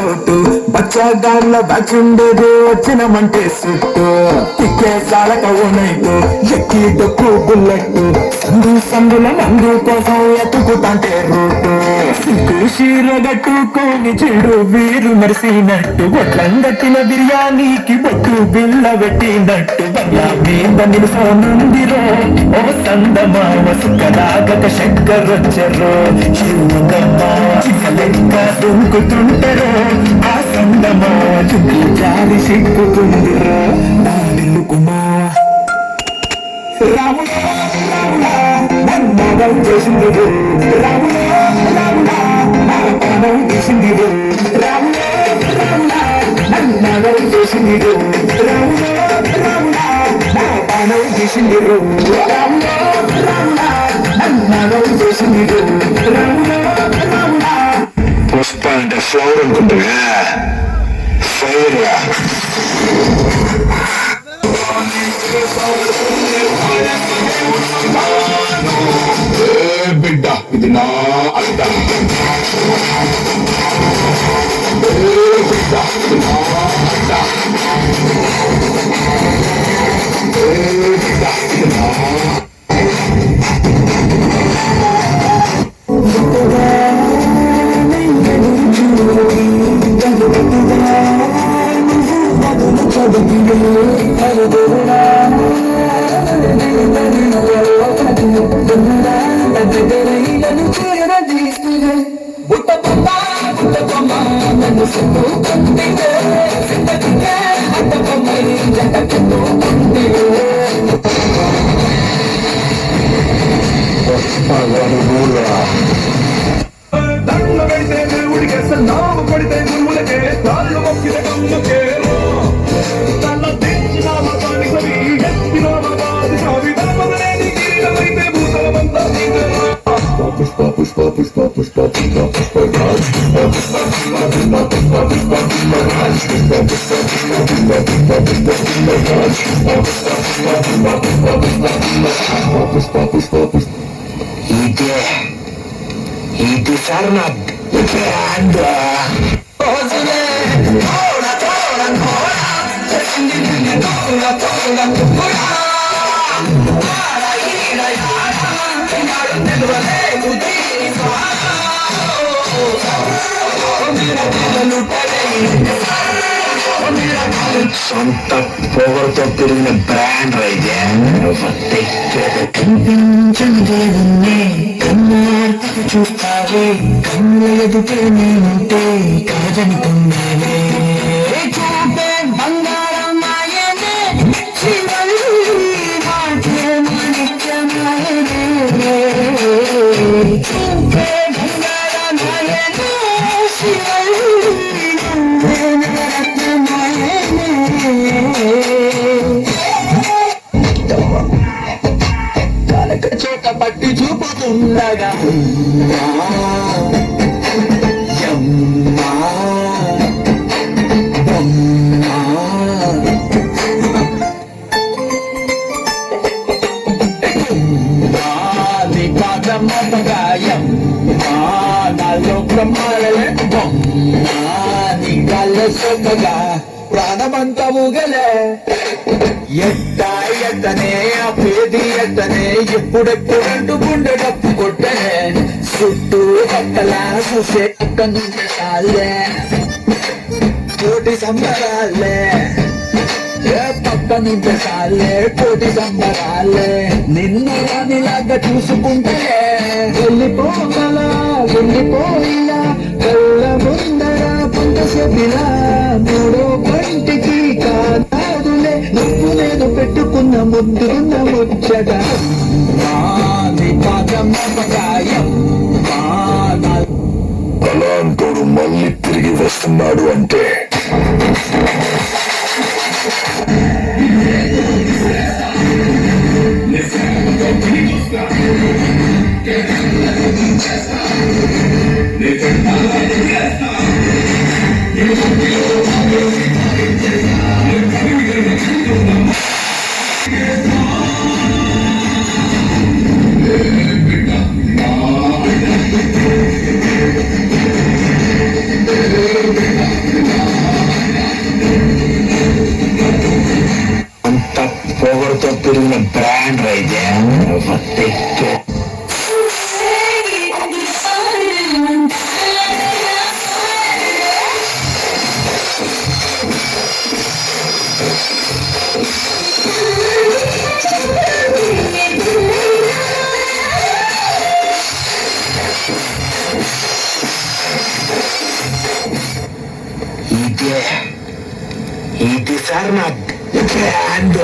లోటు బచ్చాగాళ్ళ బచుండేది వచ్చినమంటే సుట్టు తిక్కే సాలక ఓనైటు ఎక్కి డొక్కు బుల్లెట్టు సందుల మందు కోసం ఎత్తుకుతాంటే రూటు సిగ్గు చీర గట్టుకొని చెడు వీరు మరిసినట్టు బొట్లంగట్టిన బిర్యానీకి బొట్టు బిల్ల పెట్టినట్టు బంగ్లా మీద నిలుసోనుందిరో ఓ సందమావ సుఖలాగక చక్కరొచ్చరో చిరుగమ్మ చిక్కలెక్క దుంకుతుంటరో ఆ సందమావ చుట్టూ జారి సిక్కుతుందిరో నా నిల్లుకుమా రాముడా రాముడా నన్నగం చేసింది రాముడా రాముడా నా ప్రాణం చేసింది రాముడా రాముడా నన్నగం చేసింది రాముడా రాముడా నా ప్రాణం చేసింది రాముడా రాముడా నన్నగం చేసింది రాముడా రాముడా పుష్ప అంటే ఫ్లవర్ అనుకుంటుగా ఫైర్ బిడ్డ ఇది నా అడ్డ బిడ్డ ఇది నా అడ్డ బిడ్డ ఇది నా దండ పెడితే దేవుడికే సన్నాము కొడితే గురువులకే తాళ్ళు మొక్కిన కమ్మకే తల్ల తెచ్చిన మతానికి సవి ఎత్తిన మతాది సావి ధర్మమనేది కిరీటమైతే భూతలమంతా పుష్ప పుష్ప పుష్ప పుష్ప పుష్ప పుష్ప రాజ్ పుష్ప పుష్ప పుష్ప పుష్ప రాజ్ పుష్ప పుష్ప పుష్ప పుష్ప రాజ్ పుష్ప పుష్ప పుష్ప ఇది సార్ నా బ్రాండ్ సొంత పొగరుతో పెరిగిన బ్రాండ్ అయితే కనిపించదే కన్నార్తకు చూస్తావే కళ్ళ ఎదుటే నేనుంటే కాదనుకున్నావే చూపే బంగారం మాయనే శివల్లి మాటే మాణిక్యమాయనే చూపే బంగారం మాయనే శివల్లి చోట పట్టి చూపుతుండగా పాదమగాయం నాలో బ్రహ్మాలే నీ కళ్ళ సొక్కగా ప్రాణమంతా ఊగలే ఎట్టనే ఆ పేది ఎట్టనే ఎప్పుడెప్పుడంటూ గుండె డప్పు కొట్టనే చుట్టూ పక్కలా చూసే అక్క నుండి చాలే కోటి సంబరాలే పక్క నుండి చాలే కోటి సంబరాలే నిన్ను రానిలాగా చూసుకుంటే వెళ్ళిపోయినా కళ్ళ ముందర పంట సెబిలా మూడో పంటికి కాదులే నువ్వు నేను పెట్టుకున్న ముద్దున్న ముచ్చట అలాంటోడు మళ్ళీ తిరిగి వస్తున్నాడు అంటే Una brand idea. Fattetto. Itu sarna brand.